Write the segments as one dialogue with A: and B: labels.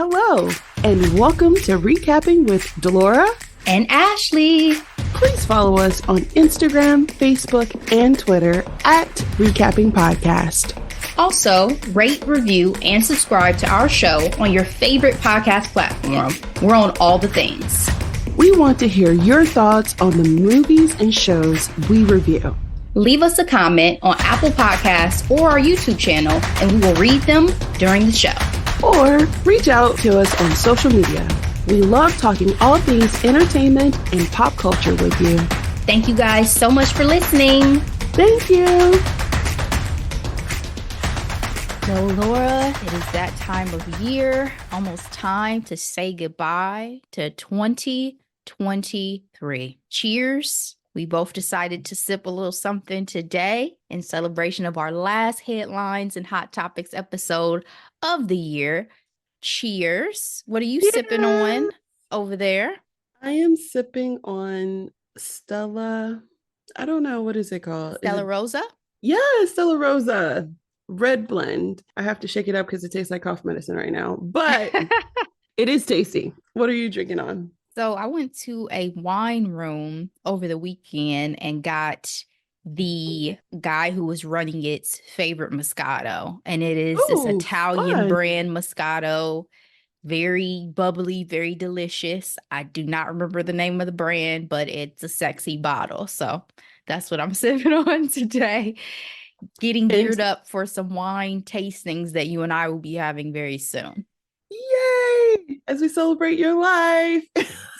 A: Hello, and welcome to reCapping with Delora
B: and Ashley.
A: Please follow us on Instagram, Facebook, and Twitter at reCapping Podcast.
B: Also, rate, review, and subscribe to our show on your favorite podcast platform. We're on all the things.
A: We want to hear your thoughts on the movies and shows we review.
B: Leave us a comment on Apple Podcasts or our YouTube channel, and we will read them during the show.
A: Or reach out to us on social media. We love talking all things entertainment and pop culture with you.
B: Thank you guys so much for listening.
A: Thank you.
B: So, Laura, it is that time of year, almost time to say goodbye to 2023. Cheers. We both decided to sip a little something today in celebration of our last Headlines and Hot Topics episode of the year. Cheers. What are you sipping on over there?
A: I am sipping on Stella. I don't know. What is it called?
B: Stella Rosa?
A: Yeah, Stella Rosa. Red blend. I have to shake it up because it tastes like cough medicine right now, but it is tasty. What are you drinking on?
B: So I went to a wine room over the weekend and got the guy who was running its favorite Moscato. And it is this Italian brand Moscato. Very bubbly, very delicious. I do not remember the name of the brand, but it's a sexy bottle. So that's what I'm sipping on today. Getting geared up for some wine tastings that you and I will be having very soon.
A: Yay! As we celebrate your life.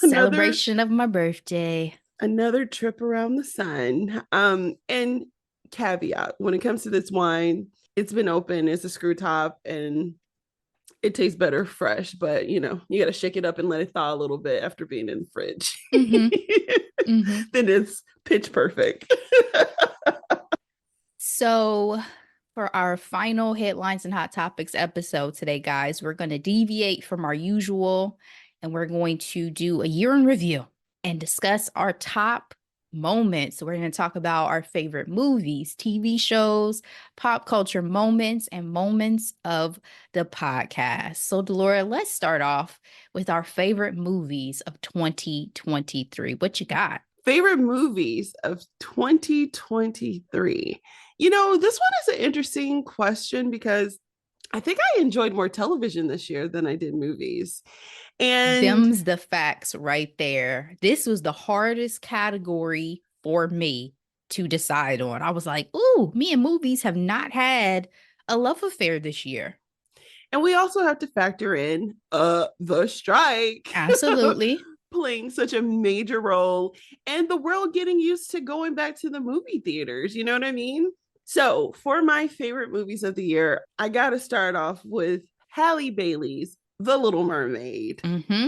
B: Celebration of my birthday.
A: Another trip around the sun. And caveat, when it comes to this wine, it's been open, it's a screw top, and it tastes better fresh, but you got to shake it up and let it thaw a little bit after being in the fridge. Then it's pitch perfect.
B: So for our final Headlines and Hot Topics episode today, guys, we're going to deviate from our usual, and we're going to do a year in review and discuss our top moments. So we're going to talk about our favorite movies, TV shows, pop culture moments, and moments of the podcast. So, Delora, let's start off with our favorite movies of 2023. What you got?
A: Favorite movies of 2023. This one is an interesting question because I think I enjoyed more television this year than I did movies. And
B: them's the facts right there. This was the hardest category for me to decide on. I was like, ooh, me and movies have not had a love affair this year.
A: And we also have to factor in the strike.
B: Absolutely.
A: Playing such a major role and the world getting used to going back to the movie theaters. You know what I mean? So for my favorite movies of the year, I got to start off with Halle Bailey's The Little Mermaid.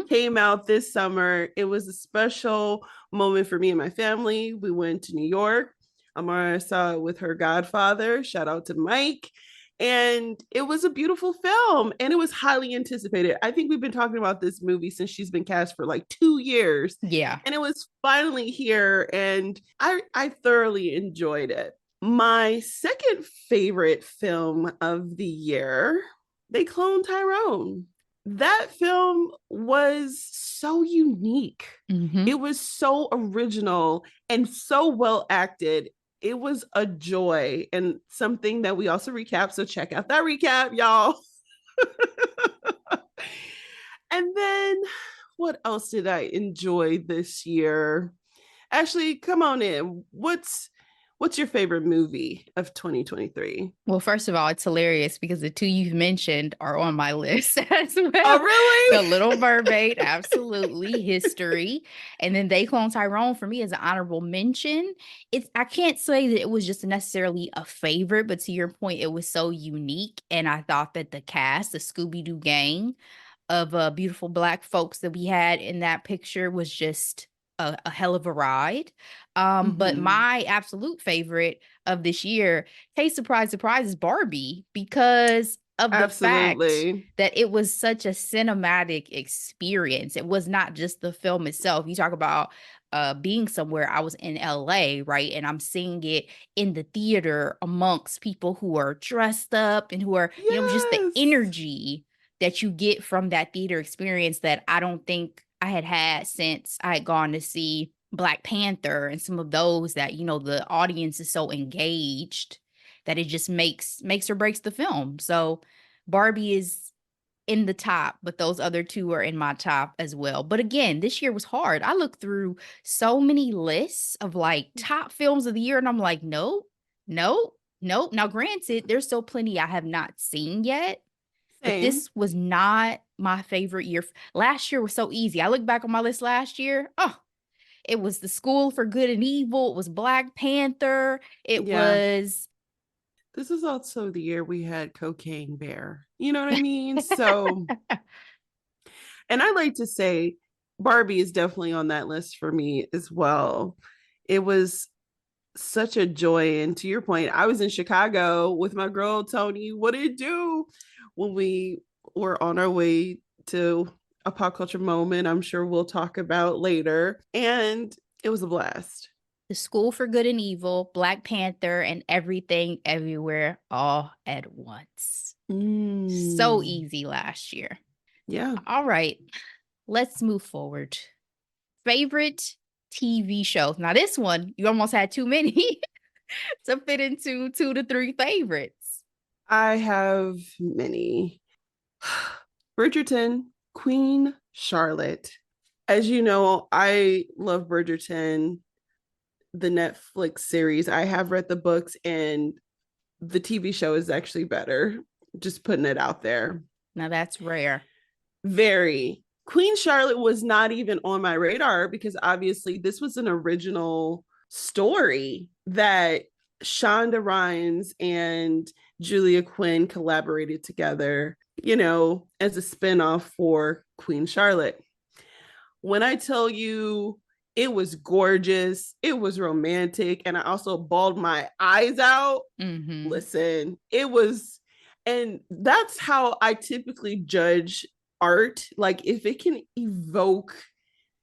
A: Came out this summer. It was a special moment for me and my family. We went to New York. Amara saw it with her godfather. Shout out to Mike. And it was a beautiful film, and it was highly anticipated. I think we've been talking about this movie since she's been cast for like 2 years.
B: Yeah.
A: And it was finally here, and I thoroughly enjoyed it. My second favorite film of the year, They Cloned Tyrone. That film was so unique. It was so original and so well acted. It was a joy and something that we also recap. So check out that recap, y'all. And then what else did I enjoy this year? Ashley, come on in. What's your favorite movie of 2023?
B: Well, first of all, it's hilarious because the two you've mentioned are on my list as well.
A: Oh, really?
B: The Little Mermaid, absolutely. History. And then They Clone Tyrone for me is an honorable mention. I can't say that it was just necessarily a favorite, but to your point, it was so unique. And I thought that the cast, the Scooby-Doo gang of beautiful Black folks that we had in that picture was just a hell of a ride. But my absolute favorite of this year, hey, surprise, surprise, is Barbie, because of the fact that it was such a cinematic experience. It was not just the film itself. You talk about being somewhere. I was in LA, right? And I'm seeing it in the theater amongst people who are dressed up and who are, just the energy that you get from that theater experience that I don't think I had since I had gone to see Black Panther and some of those that, the audience is so engaged that it just makes or breaks the film. So Barbie is in the top, but those other two are in my top as well. But again, this year was hard. I looked through so many lists of like top films of the year, and I'm like, nope, nope, nope. Now, granted, there's still plenty I have not seen yet, but
A: Same.
B: this was not my favorite year. Last year was so easy. I look back on my list last year. Oh, it was The School for Good and Evil. It was Black Panther. It
A: Yeah.
B: was.
A: This is also the year we had Cocaine Bear. You know what I mean? So, and I like to say Barbie is definitely on that list for me as well. It was such a joy. And to your point, I was in Chicago with my girl, Tony. What did it do when we were on our way to a pop culture moment? I'm sure we'll talk about later. And it was a blast.
B: The School for Good and Evil, Black Panther, and Everything Everywhere All at Once. So easy last year.
A: Yeah.
B: All right. Let's move forward. Favorite TV show. Now, this one, you almost had too many to fit into 2 to 3 favorites.
A: I have many. Bridgerton, Queen Charlotte. As you know, I love Bridgerton, the Netflix series. I have read the books, and the TV show is actually better. Just putting it out there.
B: Now, that's rare.
A: Very. Queen Charlotte was not even on my radar because obviously this was an original story that Shonda Rhimes and Julia Quinn collaborated together, as a spinoff for Queen Charlotte. When I tell you it was gorgeous, it was romantic, and I also bawled my eyes out. Listen, it was, and that's how I typically judge art. Like if it can evoke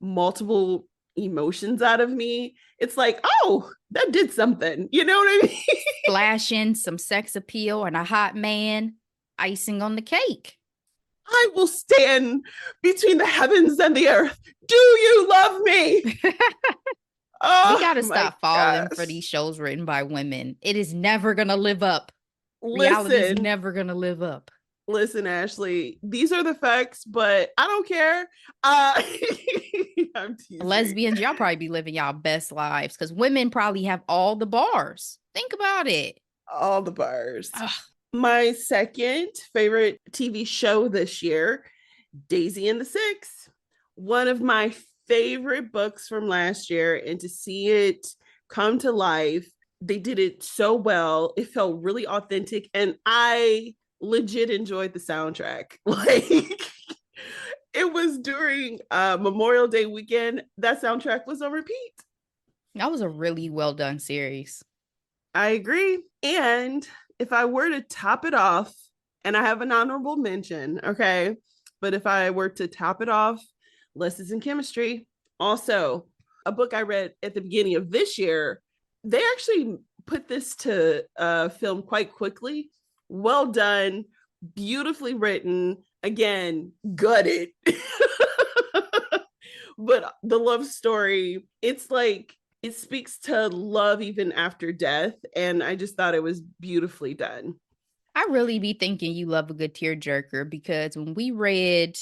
A: multiple emotions out of me, it's like, oh, that did something. You know what I mean?
B: Flashing some sex appeal and a hot man, icing on the cake.
A: I will stand between the heavens and the earth. Do you love me?
B: We got to stop falling for these shows written by women. It is never going to live up. Reality is never going to live up.
A: Listen, Ashley, these are the facts, but I don't care. I'm teasing.
B: Lesbians, y'all probably be living y'all best lives because women probably have all the bars. Think about it.
A: All the bars. Ugh. My second favorite TV show this year, Daisy and the Six. One of my favorite books from last year, and to see it come to life, they did it so well. It felt really authentic, and I legit enjoyed the soundtrack. Like it was during Memorial Day weekend. That soundtrack was on repeat.
B: That was a really well done series.
A: I agree. And if I were to top it off, and I have an honorable mention, okay, but if I were to top it off, Lessons in Chemistry. Also, a book I read at the beginning of this year. They actually put this to film quite quickly. Well done, beautifully written. Again, gutted. But the love story, it's like, it speaks to love even after death. And I just thought it was beautifully done.
B: I really be thinking you love a good tearjerker because when we read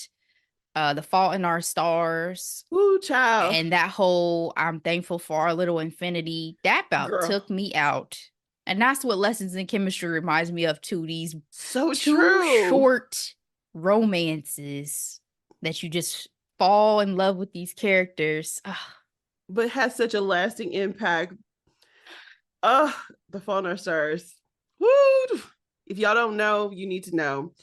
B: The Fault in Our Stars,
A: woo, child,
B: and that whole I'm thankful for our little infinity, that about took me out. And that's what Lessons in Chemistry reminds me of too. These
A: so
B: two short romances that you just fall in love with these characters. Ugh.
A: But has such a lasting impact. The Fault in Our Stars. Woo! If y'all don't know, you need to know.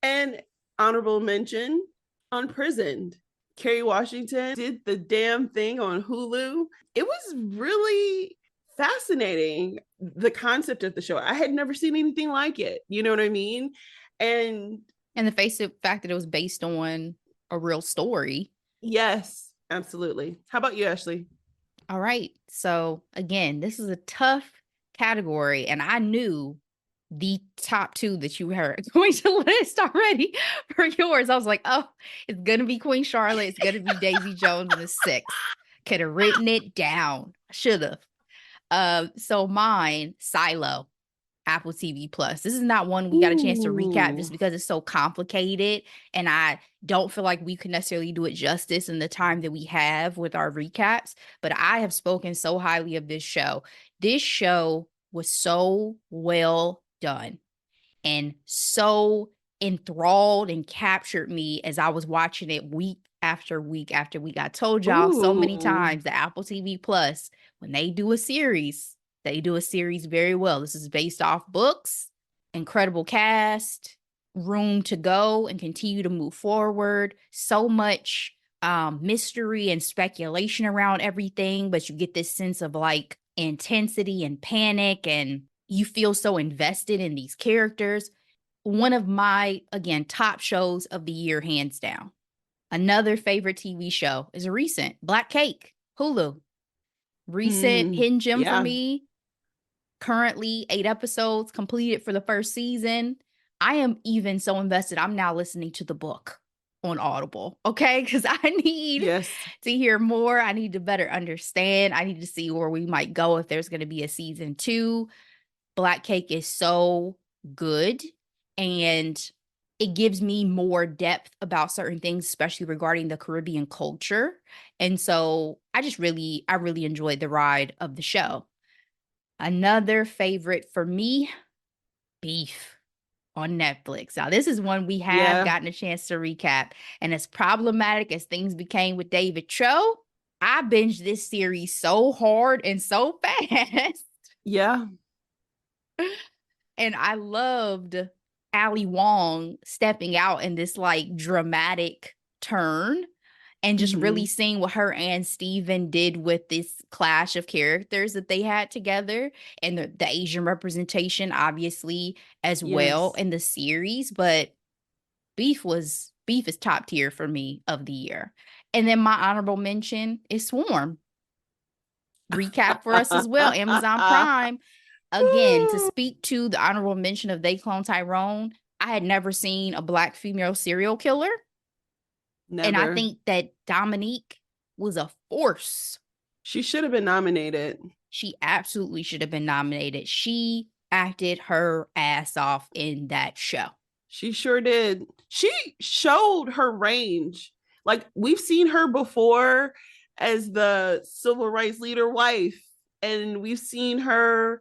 A: And honorable mention on Prisoned. Kerry Washington did the damn thing on Hulu. It was really fascinating, the concept of the show. I had never seen anything like it. You know what I mean? And
B: the fact that it was based on a real story.
A: Yes, absolutely. How about you, Ashley?
B: All right. So again, this is a tough category, and I knew the top two that you were going to list already for yours. I was like, oh, it's going to be Queen Charlotte. It's going to be Daisy Jones in the six. Could have written it down. Should have. So mine, Silo, Apple TV Plus. This is not one we got a chance to recap just because it's so complicated. And I don't feel like we could necessarily do it justice in the time that we have with our recaps. But I have spoken so highly of this show. This show was so well done and so enthralled and captured me as I was watching it week after week after week. I told y'all so many times that Apple TV Plus, when they do a series very well. This is based off books, incredible cast, room to go and continue to move forward. So much mystery and speculation around everything, but you get this sense of like intensity and panic, and you feel so invested in these characters. One of my, again, top shows of the year, hands down. Another favorite TV show is a recent Black Cake, Hulu. Recent hidden gem for me. Currently 8 episodes completed for the first season. I am even so invested. I'm now listening to the book on Audible. Okay. Because I need to hear more. I need to better understand. I need to see where we might go if there's going to be a season 2. Black Cake is so good. And it gives me more depth about certain things, especially regarding the Caribbean culture. And so I really enjoyed the ride of the show. Another favorite for me, Beef on Netflix. Now, this is one we have gotten a chance to recap. And as problematic as things became with David Cho, I binged this series so hard and so fast.
A: Yeah.
B: And I loved Ali Wong stepping out in this like dramatic turn and just really seeing what her and Steven did with this clash of characters that they had together, and the Asian representation obviously as well in the series. But Beef is top tier for me of the year. And then my honorable mention is Swarm. Recap for us as well, Amazon Prime. Again, to speak to the honorable mention of They Clone Tyrone, I had never seen a Black female serial killer. Never. And I think that Dominique was a force.
A: She should have been nominated.
B: She absolutely should have been nominated. She acted her ass off in that show.
A: She sure did. She showed her range. Like, we've seen her before as the civil rights leader wife, and we've seen her,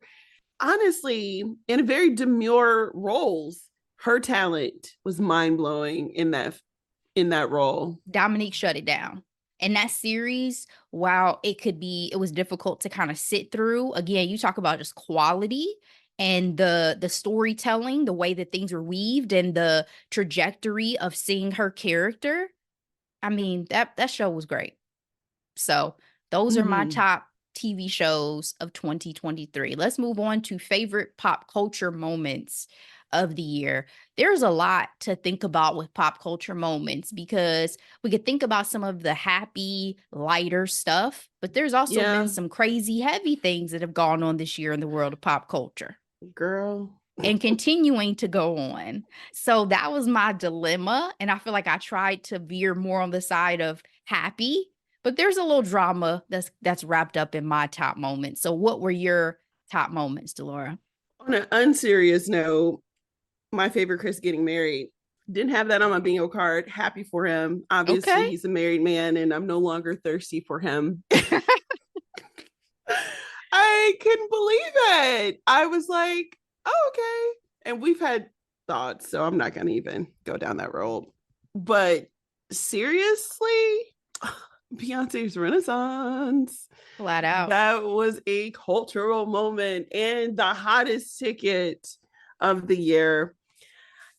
A: honestly, in very demure roles. Her talent was mind-blowing in that role.
B: Dominique shut it down. And that series, while it was difficult to kind of sit through, again, you talk about just quality and the storytelling, the way that things were weaved and the trajectory of seeing her character. I mean, that show was great. So those are my top TV shows of 2023. Let's move on to favorite pop culture moments of the year. There's a lot to think about with pop culture moments, because we could think about some of the happy, lighter stuff, but there's also been some crazy, heavy things that have gone on this year in the world of pop culture.
A: Girl.
B: And continuing to go on. So that was my dilemma. And I feel like I tried to veer more on the side of happy, but there's a little drama that's wrapped up in my top moments. So what were your top moments, Delora?
A: On an unserious note, my favorite Chris getting married. Didn't have that on my bingo card. Happy for him. Obviously, he's a married man, and I'm no longer thirsty for him. I couldn't believe it. I was like, oh, okay. And we've had thoughts, so I'm not going to even go down that road. But seriously, Beyonce's Renaissance.
B: Flat out.
A: That was a cultural moment and the hottest ticket of the year.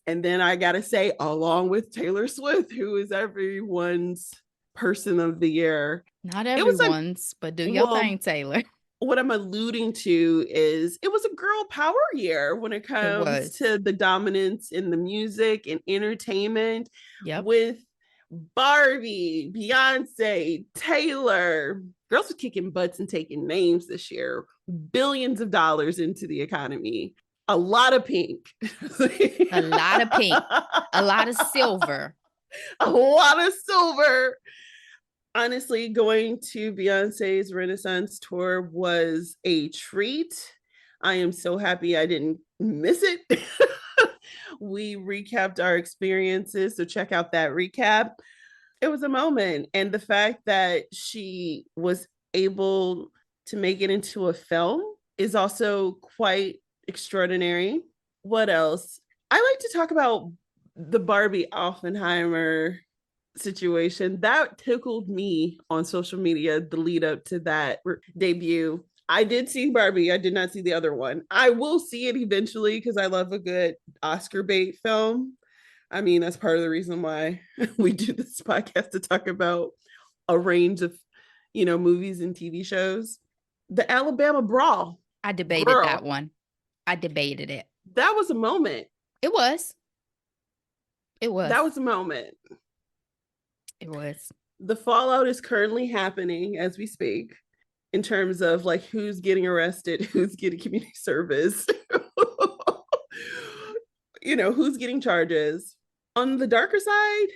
A: And then I got to say, along with Taylor Swift, who is everyone's person of the year.
B: Not everyone's, but do your thing, Taylor.
A: What I'm alluding to is it was a girl power year when it comes to the dominance in the music and entertainment with Barbie, Beyonce, Taylor. Girls were kicking butts and taking names this year. Billions of dollars into the economy. A lot of pink.
B: A lot of pink. A lot of silver.
A: A lot of silver. Honestly, going to Beyonce's Renaissance tour was a treat. I am so happy I didn't miss it. We recapped our experiences, so check out that recap. It was a moment. And the fact that she was able to make it into a film is also quite extraordinary. What else? I like to talk about the Barbie Oppenheimer situation. That tickled me on social media, the lead up to that debut. I did see Barbie. I did not see the other one. I will see it eventually because I love a good Oscar bait film. I mean, that's part of the reason why we do this podcast, to talk about a range of, movies and TV shows. The Alabama Brawl.
B: I debated that one. I debated it.
A: That was a moment.
B: It was. It was.
A: That was a moment.
B: It was.
A: The fallout is currently happening as we speak, in terms of like who's getting arrested, who's getting community service, who's getting charges. On the darker side,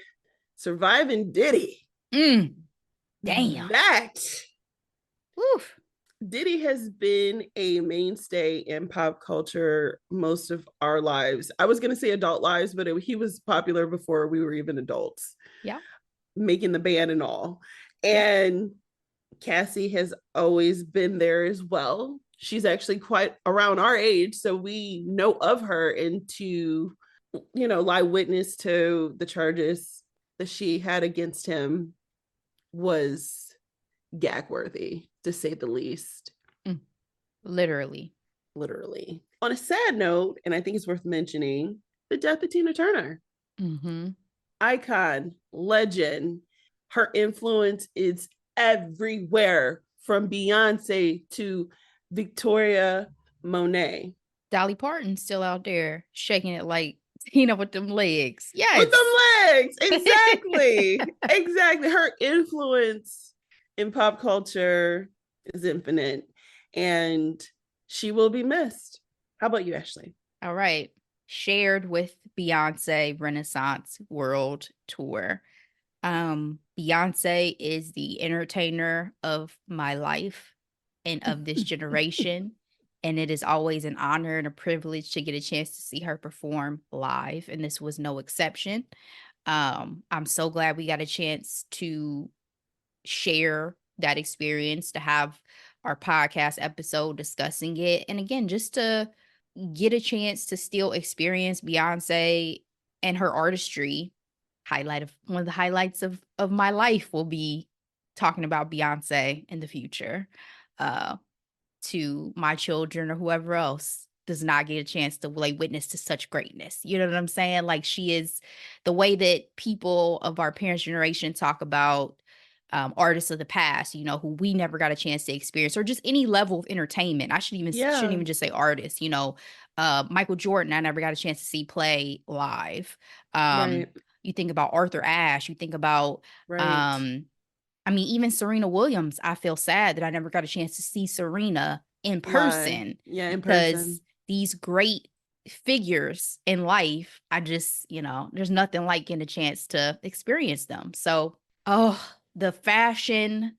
A: surviving Diddy.
B: Damn.
A: That.
B: Oof.
A: Diddy has been a mainstay in pop culture most of our lives. I was going to say adult lives, but he was popular before we were even adults.
B: Yeah.
A: Making the band and all. And Cassie has always been there as well. She's actually quite around our age, so we know of her, and to, lie witness to the charges that she had against him was gag worthy, to say the least.
B: Literally.
A: On a sad note, and I think it's worth mentioning, the death of Tina Turner. Icon, legend. Her influence is everywhere, from Beyonce to Victoria Monet.
B: Dolly Parton's still out there shaking it like Tina with them legs. Yes.
A: With them legs. Exactly. Exactly. Her influence in pop culture is infinite, and she will be missed. How about you, Ashley?
B: All right. Shared with Beyonce Renaissance World Tour. Beyonce is the entertainer of my life and of this generation. And it is always an honor and a privilege to get a chance to see her perform live. And this was no exception. I'm so glad we got a chance to share that experience, to have our podcast episode discussing it. And again, just to get a chance to still experience Beyonce and her artistry. One of the highlights of my life will be talking about Beyonce in the future to my children or whoever else does not get a chance to witness to such greatness. You know what I'm saying? Like, she is the way that people of our parents' generation talk about artists of the past, who we never got a chance to experience, or just any level of entertainment. I shouldn't even just say artists, Michael Jordan, I never got a chance to see play live.
A: Right.
B: You think about Arthur Ashe, you think about, even Serena Williams. I feel sad that I never got a chance to see Serena in person.
A: Yeah, in
B: because
A: person.
B: These great figures in life, I just, there's nothing like getting a chance to experience them. So, the fashion,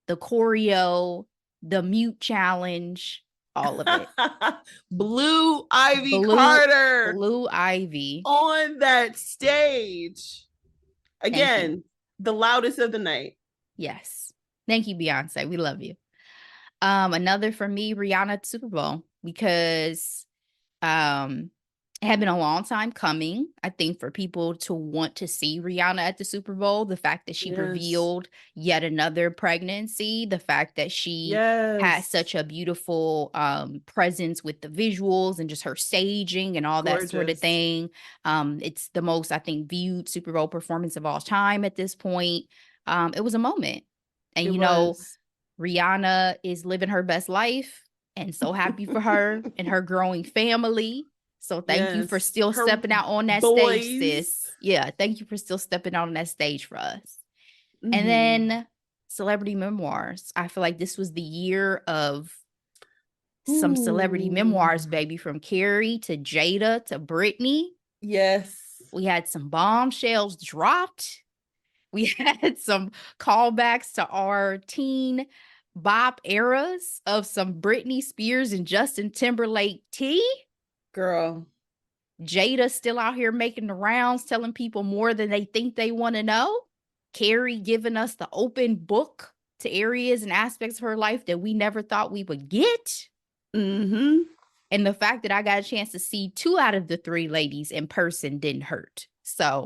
B: the choreo, the mute challenge, all of it.
A: Blue Ivy Carter.
B: Blue Ivy.
A: On that stage. Again, the loudest of the night.
B: Yes. Thank you, Beyonce. We love you. Another for me, Rihanna at Super Bowl, because it had been a long time coming, I think, for people to want to see Rihanna at the Super Bowl. The fact that she revealed yet another pregnancy, the fact that she had such a beautiful presence with the visuals and just her staging and all that sort of thing. It's the most, I think, viewed Super Bowl performance of all time at this point. It was a moment. And, Rihanna is living her best life, and so happy for her and her growing family. So thank you for still stepping out on that stage, sis. Yeah, thank you for still stepping out on that stage for us. And then celebrity memoirs. I feel like this was the year of Some celebrity
A: Ooh.
B: memoirs, baby, from Carrie to Jada to Brittany.
A: Yes.
B: We had some bombshells dropped. We had some callbacks to our teen bop eras of some Britney Spears and Justin Timberlake tea.
A: Girl.
B: Jada still out here making the rounds, telling people more than they think they want to know. Carrie giving us the open book to areas and aspects of her life that we never thought we would get.
A: Mm-hmm.
B: And the fact that I got a chance to see 2 out of the 3 ladies in person didn't hurt. So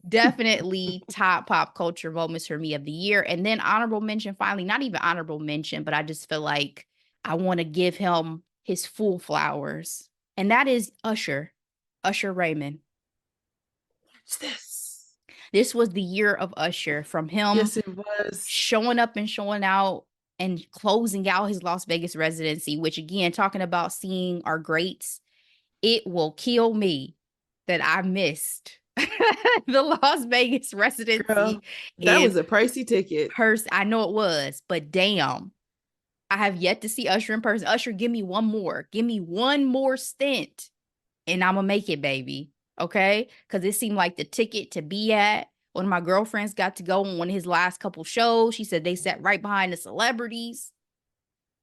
B: definitely top pop culture moments for me of the year. And then honorable mention, finally, not even honorable mention, but I just feel like I want to give him his full flowers. And that is Usher Raymond.
A: What's this?
B: This was the year of Usher, from him
A: Yes, it was.
B: showing up and showing out and closing out his Las Vegas residency, which again, talking about seeing our greats, it will kill me that I missed the Las Vegas residency.
A: Girl, that was a pricey ticket.
B: I know it was, but damn, I have yet to see Usher in person. Usher, give me one more. Give me one more stint and I'm going to make it, baby. Okay? Because it seemed like the ticket to be at. One of my girlfriends got to go on one of his last couple shows. She said they sat right behind the celebrities.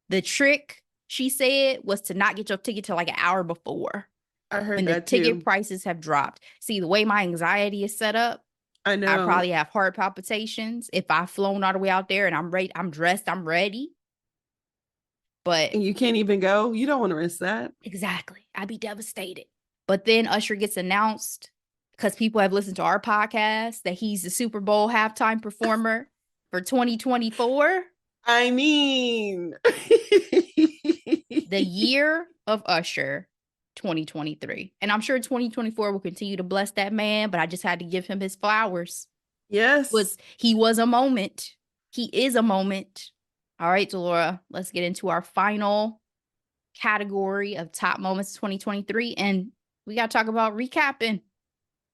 B: The trick, she said, was to not get your ticket till like an hour before.
A: I heard
B: when
A: that
B: the ticket
A: too.
B: prices have dropped. See, the way my anxiety is set up,
A: I know.
B: I probably have heart palpitations if I've flown all the way out there and I'm ready, I'm dressed, I'm ready. But
A: and you can't even go. You don't want to risk that.
B: Exactly. I'd be devastated. But then Usher gets announced because people have listened to our podcast that he's the Super Bowl halftime performer for 2024.
A: I mean,
B: the year of Usher, 2023. And I'm sure 2024 will continue to bless that man, but I just had to give him his flowers.
A: Yes.
B: He was a moment. He is a moment. All right, Delora, let's get into our final category of top moments of 2023. And we got to talk about recapping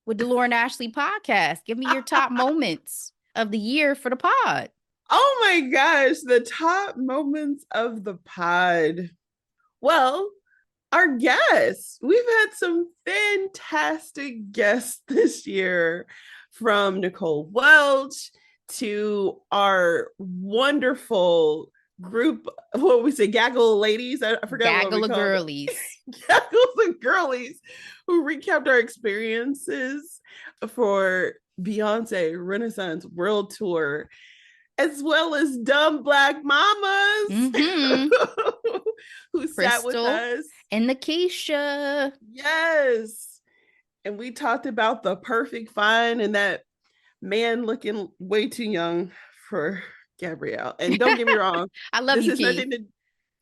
B: with Delora and Ashley Podcast. Give me your top moments of the year for the pod.
A: Oh my gosh, the top moments of the pod. Well, our guests. We've had some fantastic guests this year, from Nicole Welch to our wonderful group, what we say, gaggle of ladies. I forgot
B: gaggle
A: what we
B: of girlies.
A: Gaggles of girlies who recapped our experiences for Beyonce Renaissance World Tour, as well as dumb Black mamas who
B: Crystal
A: sat with us.
B: And Nikisha.
A: Yes. And we talked about the perfect find and that man looking way too young for Gabrielle. And don't get me wrong.
B: I love you, Keith.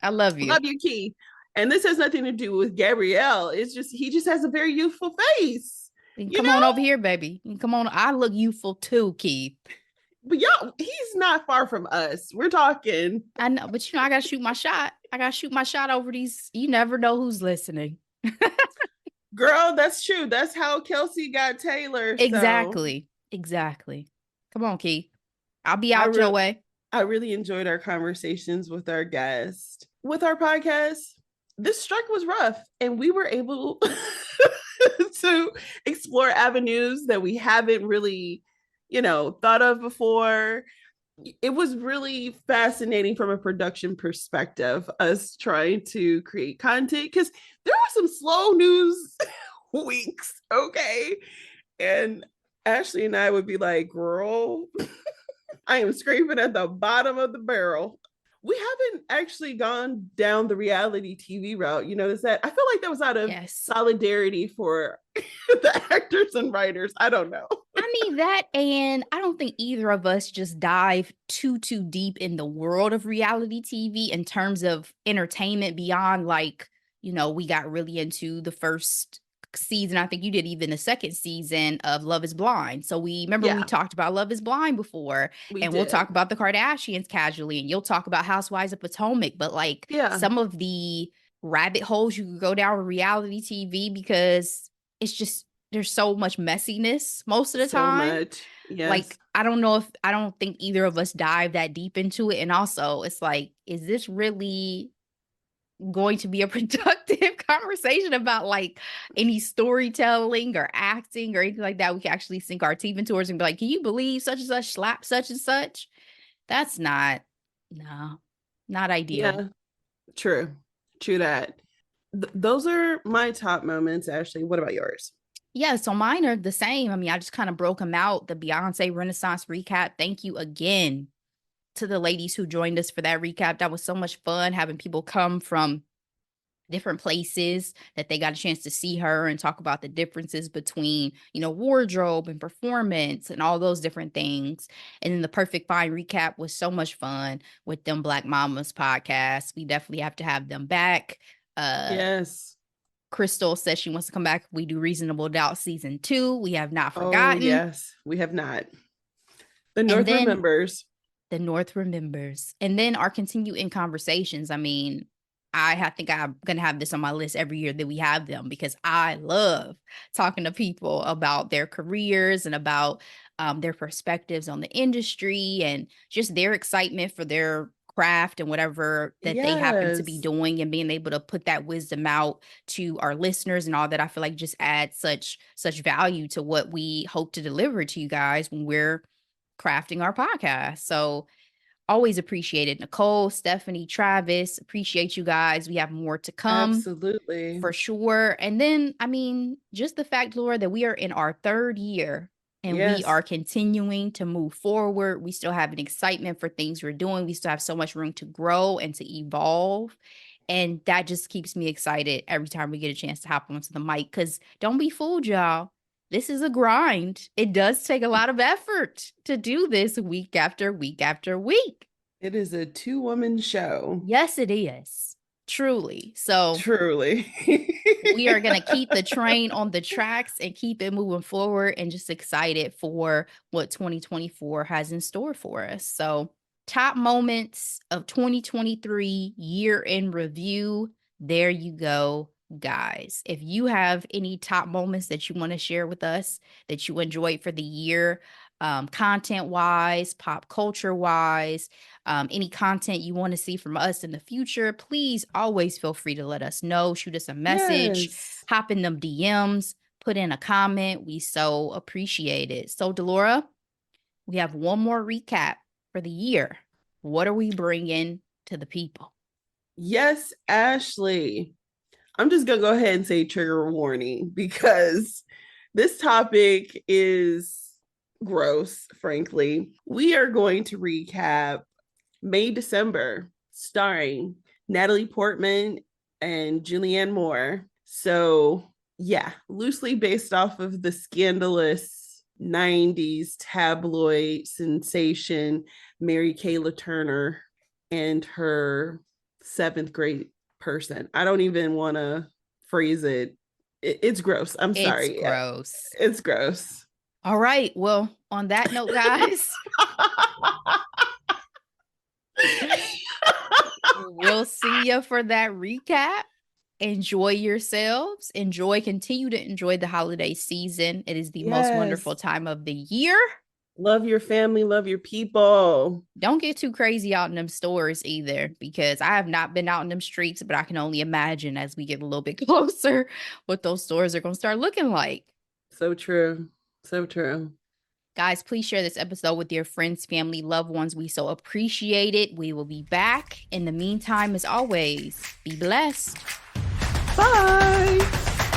B: I love you.
A: Love you, Keith. And this has nothing to do with Gabrielle. It's just, he just has a very youthful face.
B: Come on over here, baby. Come on. I look youthful too, Keith.
A: But y'all, he's not far from us. We're talking.
B: I know, but I got to shoot my shot. I got to shoot my shot over these. You never know who's listening.
A: Girl, that's true. That's how Kelsey got Taylor.
B: Exactly. So. Exactly. Come on, Keith. I'll be out your way.
A: I really enjoyed our conversations with our guest. With our podcast, this strike was rough, and we were able to explore avenues that we haven't really, thought of before. It was really fascinating from a production perspective, us trying to create content, because there were some slow news weeks, okay? And Ashley and I would be like, girl, I am scraping at the bottom of the barrel. We haven't actually gone down the reality TV route. You notice that? I feel like that was out of solidarity for the actors and writers. I don't know.
B: I mean, that, and I don't think either of us just dive too deep in the world of reality TV in terms of entertainment beyond, like, we got really into the first season. I think you did even the second season of Love is Blind. So we talked about Love is Blind before, we'll talk about the Kardashians casually, and you'll talk about Housewives of Potomac. But some of the rabbit holes you could go down with reality TV, because it's just, there's so much messiness most of the time. Much. Yes. I don't think either of us dive that deep into it. And also it's like, is this really going to be a productive conversation about like any storytelling or acting or anything like that. We can actually sink our teeth into it and be like, can you believe such and such slap such and such? That's not ideal.
A: Yeah, true that. Those are my top moments. Ashley, what about yours?
B: Yeah, so mine are the same. I mean, I just kind of broke them out. The Beyonce Renaissance recap. Thank you again to the ladies who joined us for that recap. That was so much fun having people come from different places that they got a chance to see her and talk about the differences between, wardrobe and performance and all those different things. And then the Perfect Fine recap was so much fun with them Black Mamas podcast. We definitely have to have them back.
A: Yes.
B: Crystal says she wants to come back. We do Reasonable Doubt season 2. We have not forgotten.
A: Oh, yes, we have not. The North remembers.
B: The North remembers. And then our continue in conversations. I mean, I think I'm going to have this on my list every year that we have them because I love talking to people about their careers and about their perspectives on the industry and just their excitement for their craft and whatever that they happen to be doing, and being able to put that wisdom out to our listeners and all that. I feel like just adds such value to what we hope to deliver to you guys when we're crafting our podcast. So always appreciate it. Nicole, Stephanie, Travis, appreciate you guys. We have more to come.
A: Absolutely.
B: For sure. And then, I mean, just the fact, Laura, that we are in our 3rd year and we are continuing to move forward. We still have an excitement for things we're doing. We still have so much room to grow and to evolve. And that just keeps me excited every time we get a chance to hop onto the mic. Because don't be fooled, y'all. This is a grind. It does take a lot of effort to do this week after week after week.
A: It is a 2-woman show.
B: Yes, it is. Truly. So
A: truly.
B: We are going to keep the train on the tracks and keep it moving forward, and just excited for what 2024 has in store for us. So top moments of 2023 year in review. There you go, guys. If you have any top moments that you want to share with us that you enjoyed for the year, content wise, pop culture wise, any content you want to see from us in the future, please always feel free to let us know. Shoot us a message, hop in them DMs, put in a comment. We so appreciate it. So Delora, we have one more recap for the year. What are we bringing to the people?
A: Yes, Ashley. I'm just going to go ahead and say trigger warning, because this topic is gross, frankly. We are going to recap May December, starring Natalie Portman and Julianne Moore. So yeah, loosely based off of the scandalous 90s tabloid sensation Mary Kayla Turner and her 7th grade person. I don't even want to phrase it. It's gross. I'm sorry.
B: It's gross.
A: It's gross.
B: All right. Well, on that note, guys, we'll see you for that recap. Enjoy yourselves. Continue to enjoy the holiday season. It is the most wonderful time of the year.
A: Love your family, love your people.
B: Don't get too crazy out in them stores either, because I have not been out in them streets, but I can only imagine as we get a little bit closer what those stores are going to start looking like.
A: So true. So true.
B: Guys, please share this episode with your friends, family, loved ones. We so appreciate it. We will be back. In the meantime, as always, be blessed.
A: Bye.